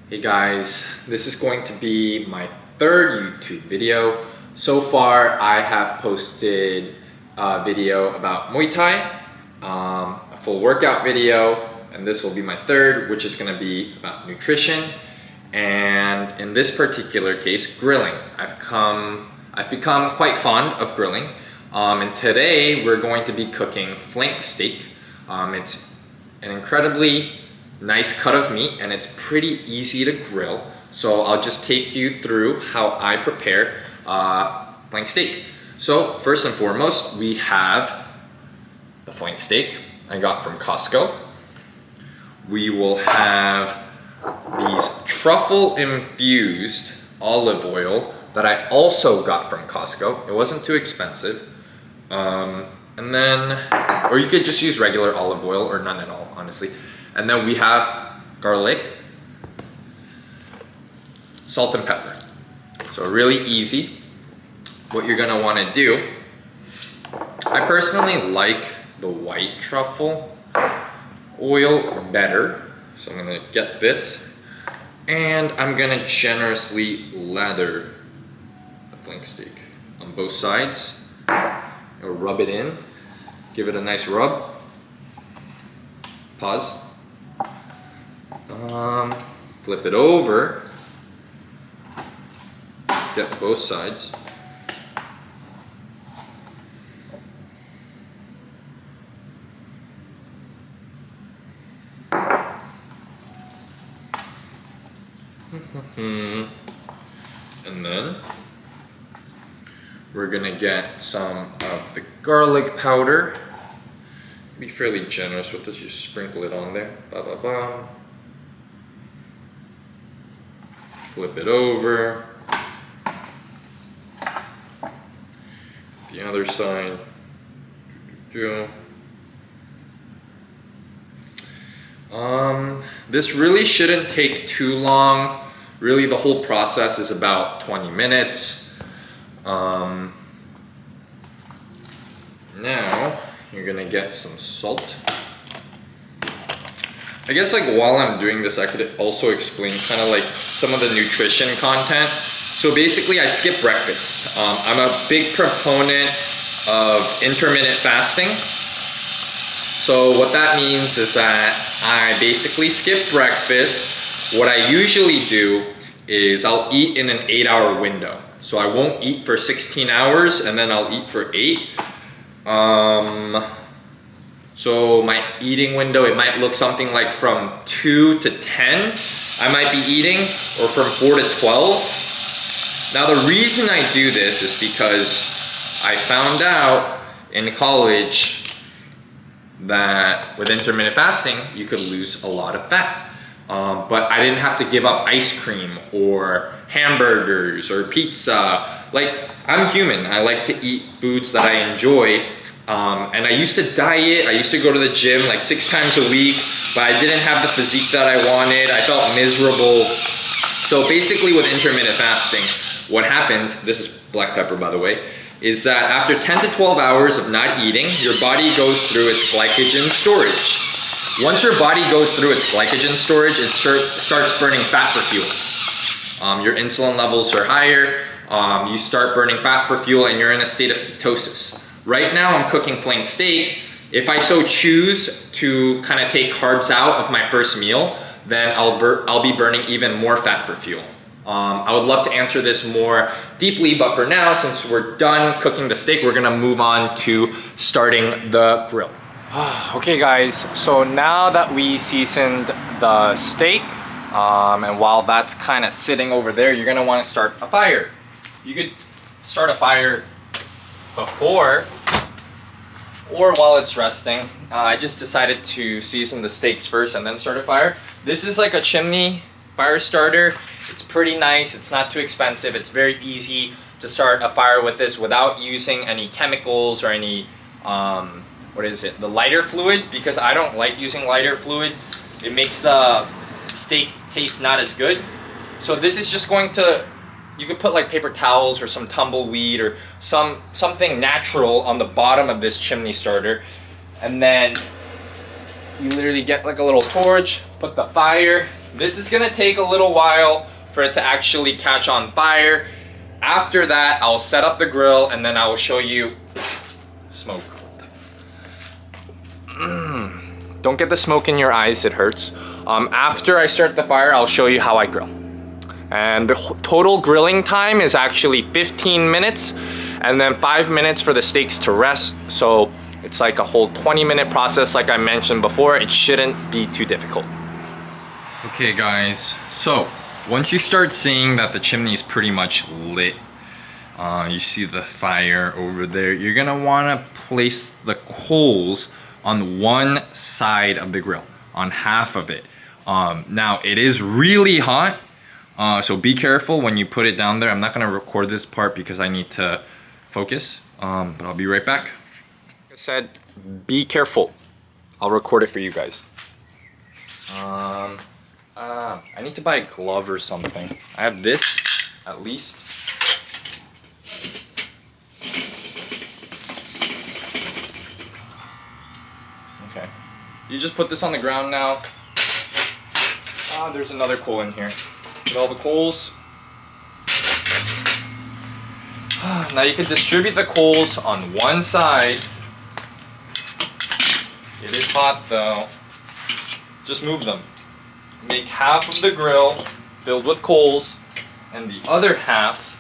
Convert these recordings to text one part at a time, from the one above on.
Hey guys, this is going to be my third YouTube video. So far I have posted a video about Muay Thai, a full workout video, and this will be my third, which is going to be about nutrition. And in this particular case, grilling. I've become quite fond of grilling. And today we're going to be cooking flank steak. It's an incredibly nice cut of meat and it's pretty easy to grill. So I'll just take you through how I prepare flank steak. So first and foremost, we have the flank steak I got from Costco. We will have these truffle infused olive oil that I also got from Costco. It wasn't too expensive. And then, or you could just use regular olive oil or none at all, honestly. And then we have garlic, salt and pepper. So really easy. What you're gonna wanna do, I personally like the white truffle oil better. So I'm gonna get this and I'm gonna generously lather the flank steak on both sides. I'll rub it in, give it a nice rub. Pause. Flip it over, get both sides. And then we're gonna get some of the garlic powder. Be fairly generous with this, just sprinkle it on there. Ba ba ba. Flip it over. The other side. This really shouldn't take too long. Really, the whole process is about 20 minutes. Now, you're gonna get some salt. I guess like while I'm doing this, I could also explain kind of like some of the nutrition content. So basically I skip breakfast. I'm a big proponent of intermittent fasting. So what that means is that I basically skip breakfast. What I usually do is I'll eat in an 8-hour window. So I won't eat for 16 hours and then I'll eat for 8. So my eating window, it might look something like from 2 to 10 I might be eating, or from 4 to 12. Now the reason I do this is because I found out in college that with intermittent fasting, you could lose a lot of fat. But I didn't have to give up ice cream or hamburgers or pizza. Like, I'm human, I like to eat foods that I enjoy. And I used to diet, I used to go to the gym like 6 times a week, but I didn't have the physique that I wanted. I felt miserable. So basically with intermittent fasting, what happens, this is black pepper by the way, is that after 10 to 12 hours of not eating, your body goes through its glycogen storage. Once your body goes through its glycogen storage, it starts burning fat for fuel. Your insulin levels are higher, you start burning fat for fuel, and you're in a state of ketosis. Right now I'm cooking flank steak. If I so choose to kind of take carbs out of my first meal, then I'll be burning even more fat for fuel. I would love to answer this more deeply, but for now, since we're done cooking the steak, we're gonna move on to starting the grill. Okay guys, so now that we seasoned the steak, and while that's kind of sitting over there, you're gonna wanna start a fire. You could start a fire before or while it's resting. I just decided to season the steaks first and then start a fire. This is like a chimney fire starter. It's pretty nice, it's not too expensive, it's very easy to start a fire with this without using any chemicals or any, the lighter fluid, because I don't like using lighter fluid. It makes the steak taste not as good. So this is just going to, you could put like paper towels or some tumbleweed or something natural on the bottom of this chimney starter, and then you literally get like a little torch, put the fire, This is gonna take a little while for it to actually catch on fire. After that, I'll set up the grill and then I will show you smoke. Don't get the smoke in your eyes, it hurts. After I start the fire, I'll show you how I grill. And the total grilling time is actually 15 minutes and then 5 minutes for the steaks to rest. So it's like a whole 20-minute process. Like I mentioned before, it shouldn't be too difficult. Okay guys, so once you start seeing that the chimney is pretty much lit, you see the fire over there, you're gonna wanna place the coals on one side of the grill, on half of it. Now it is really hot, so be careful when you put it down there. I'm not gonna record this part because I need to focus, but I'll be right back. Like I said, be careful. I'll record it for you guys. I need to buy a glove or something. I have this, at least. Okay. You just put this on the ground now. There's another coal in here. Get all the coals. Now you can distribute the coals on one side. It is hot though. Just move them. Make half of the grill filled with coals and the other half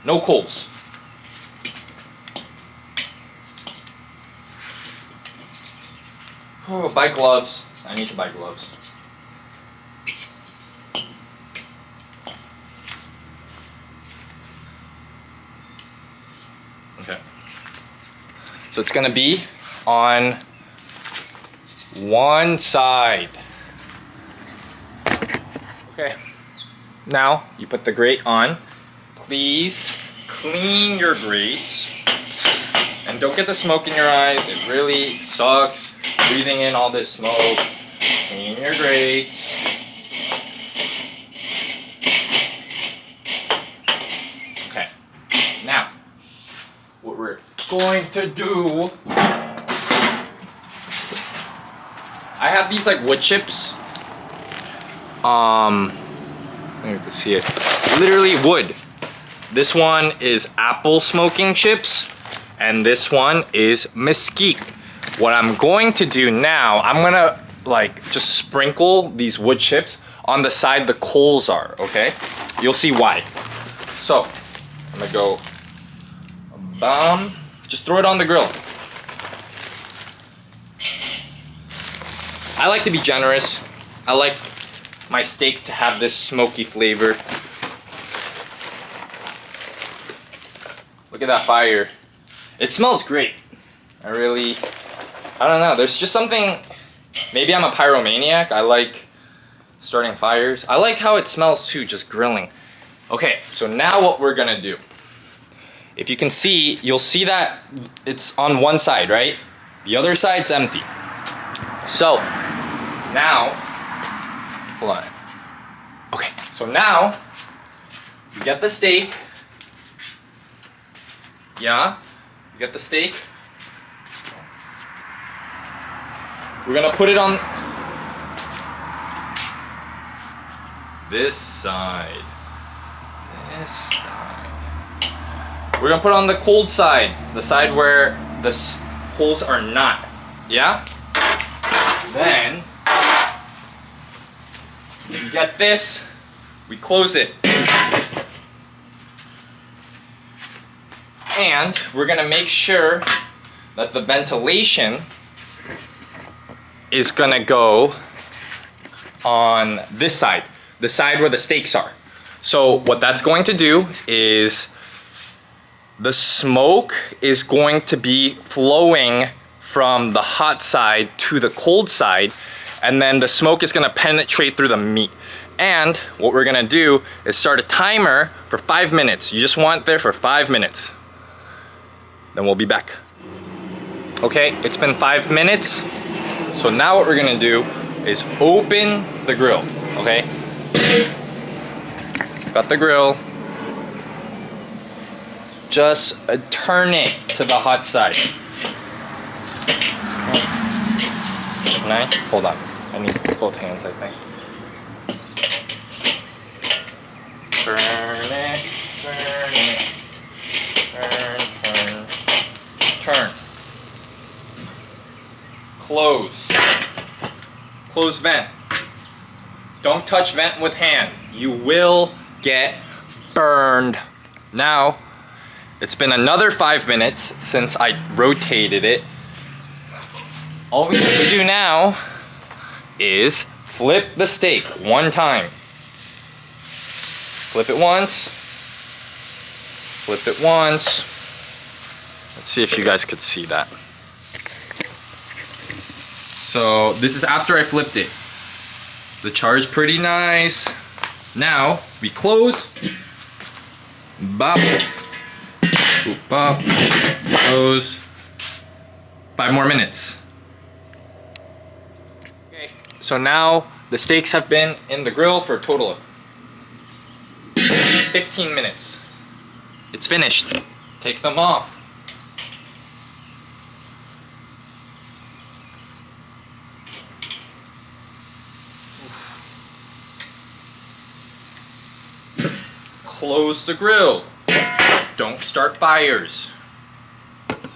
no coals. Oh, buy gloves. I need to buy gloves. Okay. So it's gonna be on one side. Okay. Now you put the grate on. Please clean your grates. And don't get the smoke in your eyes. It really sucks breathing in all this smoke. Clean your grates. Okay. Now, what we're going to do, I have these like wood chips. There you can see it. Literally wood. This one is apple smoking chips, and this one is mesquite. What I'm going to do now, I'm gonna like just sprinkle these wood chips on the side the coals are, okay? You'll see why. So, I'm gonna go, just throw it on the grill. I like to be generous. I like my steak to have this smoky flavor. Look at that fire. It smells great. I don't know, there's just something, maybe I'm a pyromaniac. I like starting fires. I like how it smells too, just grilling. Okay, so now what we're gonna do. If you can see, you'll see that it's on one side, right? The other side's empty. So, now, hold on. Okay, so now, you get the steak. Yeah, you get the steak. We're gonna put it on this side. This side. We're gonna put it on the cold side, the side where the holes are not. Yeah? Then, you get this, we close it. And we're gonna make sure that the ventilation is gonna go on this side, the side where the steaks are. So what that's going to do is the smoke is going to be flowing from the hot side to the cold side, and then the smoke is gonna penetrate through the meat. And what we're gonna do is start a timer for 5 minutes. You just want it there for 5 minutes. Then we'll be back. Okay, it's been 5 minutes. So now what we're gonna do is open the grill, okay? Got the grill. Just turn it to the hot side. Can I? Hold on. I need both hands, I think. Burn it, burn it. Turn. Close. Close vent. Don't touch vent with hand. You will get burned. Now, it's been another 5 minutes since I rotated it. All we have to do now is flip the steak one time. Flip it once. Flip it once. Let's see if you guys could see that. So this is after I flipped it. The char is pretty nice. Now we close. Bop. Boop, bop. Close. 5 more minutes. Okay. So now the steaks have been in the grill for a total of 15 minutes. It's finished. Take them off. Close the grill. Don't start fires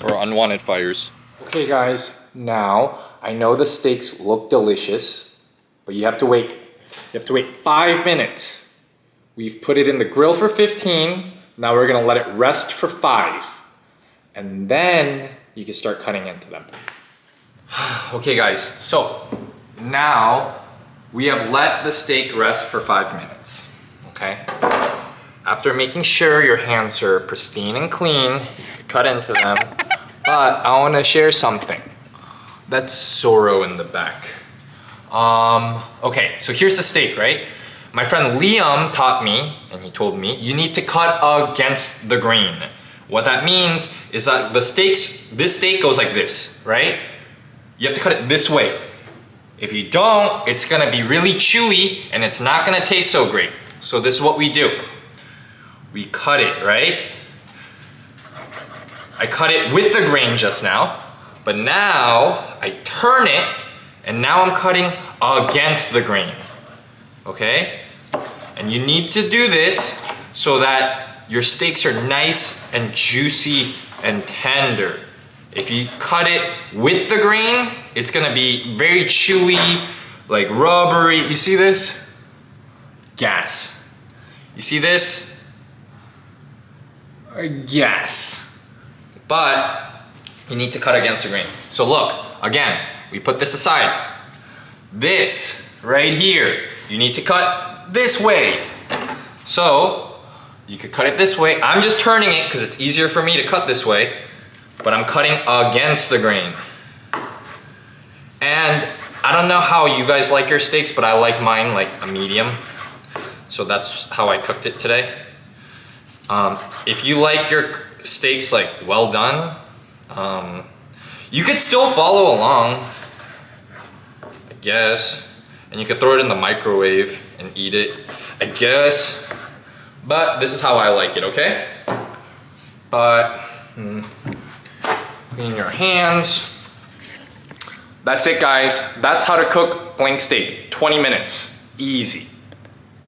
or unwanted fires. Okay guys, now I know the steaks look delicious, but you have to wait. You have to wait 5 minutes. We've put it in the grill for 15. Now we're gonna let it rest for 5. And then you can start cutting into them. Okay guys, so now we have let the steak rest for 5 minutes, okay? After making sure your hands are pristine and clean, you can cut into them. But I wanna share something. That's Zorro in the back. Okay, so here's the steak, right? My friend Liam taught me, and he told me, you need to cut against the grain. What that means is that this steak goes like this, right? You have to cut it this way. If you don't, it's gonna be really chewy and it's not gonna taste so great. So this is what we do. We cut it, right? I cut it with the grain just now, but now I turn it and now I'm cutting against the grain, okay? And you need to do this so that your steaks are nice and juicy and tender. If you cut it with the grain, it's gonna be very chewy, like rubbery. You see this? Gas. You see this? Gas. But you need to cut against the grain. So look, again, we put this aside. This right here, you need to cut this way. So you could cut it this way. I'm just turning it because it's easier for me to cut this way, but I'm cutting against the grain. And I don't know how you guys like your steaks, but I like mine like a medium. So that's how I cooked it today. If you like your steaks like well done, you could still follow along, I guess. And you could throw it in the microwave and eat it, I guess. But this is how I like it, okay? But, clean your hands. That's it guys, that's how to cook blank steak, 20 minutes, easy.